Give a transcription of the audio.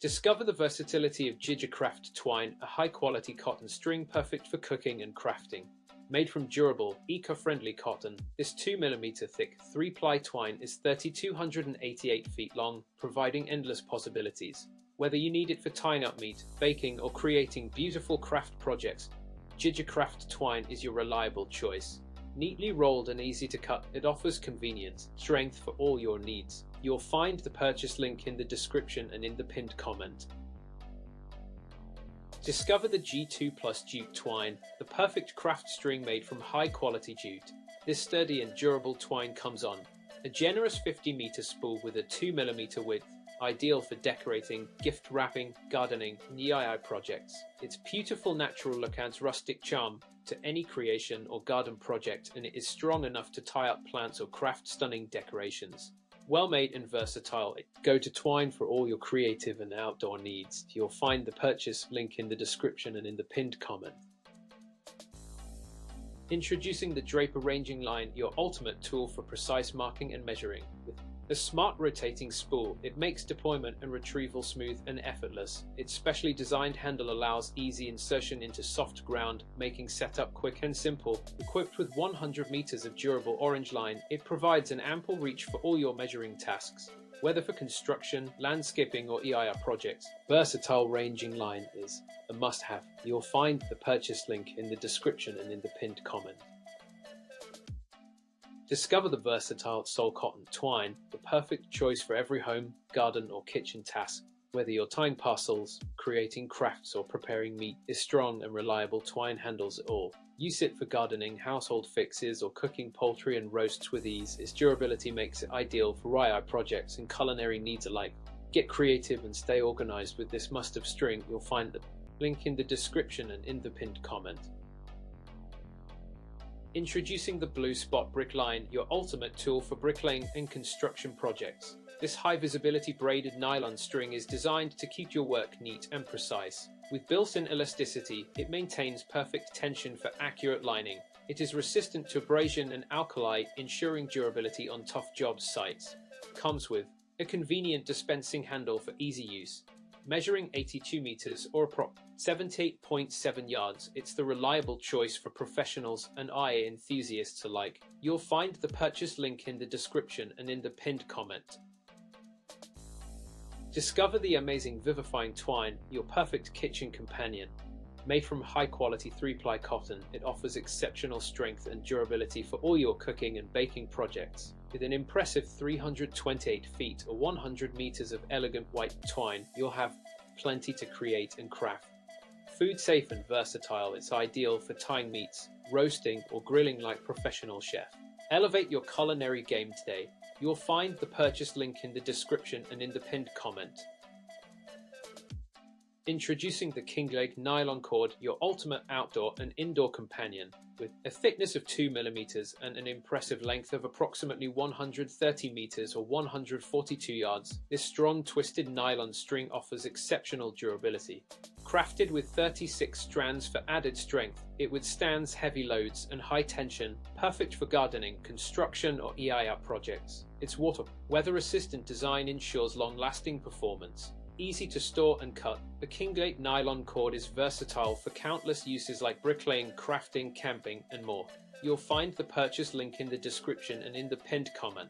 Discover the versatility of jijAcraft twine, a high-quality cotton string perfect for cooking and crafting. Made from durable, eco-friendly cotton, this 2 mm thick 3-ply twine is 3,288 feet long, providing endless possibilities. Whether you need it for tying up meat, baking, or creating beautiful craft projects, jijAcraft twine is your reliable choice. Neatly rolled and easy to cut, it offers convenience, strength for all your needs. You'll find the purchase link in the description and in the pinned comment. Discover the G2 Plus Jute twine, the perfect craft string made from high-quality jute. This sturdy and durable twine comes on a generous 50-meter spool with a 2 mm width, ideal for decorating, gift wrapping, gardening, and DIY projects. Its beautiful natural look adds rustic charm to any creation or garden project, and it is strong enough to tie up plants or craft stunning decorations. Well made and versatile, go to Twine for all your creative and outdoor needs. You'll find the purchase link in the description and in the pinned comment. Introducing the Draper ranging line, your ultimate tool for precise marking and measuring. With a smart rotating spool, it makes deployment and retrieval smooth and effortless. Its specially designed handle allows easy insertion into soft ground, making setup quick and simple. Equipped with 100 meters of durable orange line, it provides an ample reach for all your measuring tasks. Whether for construction, landscaping, or EIR projects, versatile ranging line is a must-have. You'll find the purchase link in the description and in the pinned comment. Discover the versatile Soul Cotton Twine, the perfect choice for every home, garden, or kitchen task. Whether you're tying parcels, creating crafts, or preparing meat, this strong and reliable twine handles it all. Use it for gardening, household fixes, or cooking poultry and roasts with ease. Its durability makes it ideal for DIY projects and culinary needs alike. Get creative and stay organized with this must-have string. You'll find the link in the description and in the pinned comment. Introducing the Blue Spot Brick Line, your ultimate tool for bricklaying and construction projects. This high-visibility braided nylon string is designed to keep your work neat and precise. With built-in elasticity, it maintains perfect tension for accurate lining. It is resistant to abrasion and alkali, ensuring durability on tough job sites. Comes with a convenient dispensing handle for easy use. Measuring 82 meters or approximately 78.7 yards, it's the reliable choice for professionals and IA enthusiasts alike. You'll find the purchase link in the description and in the pinned comment. Discover the amazing Vivifying Twine, your perfect kitchen companion. Made from high-quality 3-ply cotton, it offers exceptional strength and durability for all your cooking and baking projects. With an impressive 328 feet or 100 meters of elegant white twine, you'll have plenty to create and craft. Food safe and versatile, it's ideal for tying meats, roasting, or grilling like professional chef. Elevate your culinary game today. You'll find the purchase link in the description and in the pinned comment. Introducing the KINGLAKE nylon cord, your ultimate outdoor and indoor companion. With a thickness of 2 mm and an impressive length of approximately 130 meters or 142 yards, this strong twisted nylon string offers exceptional durability. Crafted with 36 strands for added strength, it withstands heavy loads and high tension, perfect for gardening, construction, or EIR projects. Its weather-resistant design ensures long-lasting performance. Easy to store and cut, the KINGLAKE nylon cord is versatile for countless uses like bricklaying, crafting, camping, and more. You'll find the purchase link in the description and in the pinned comment.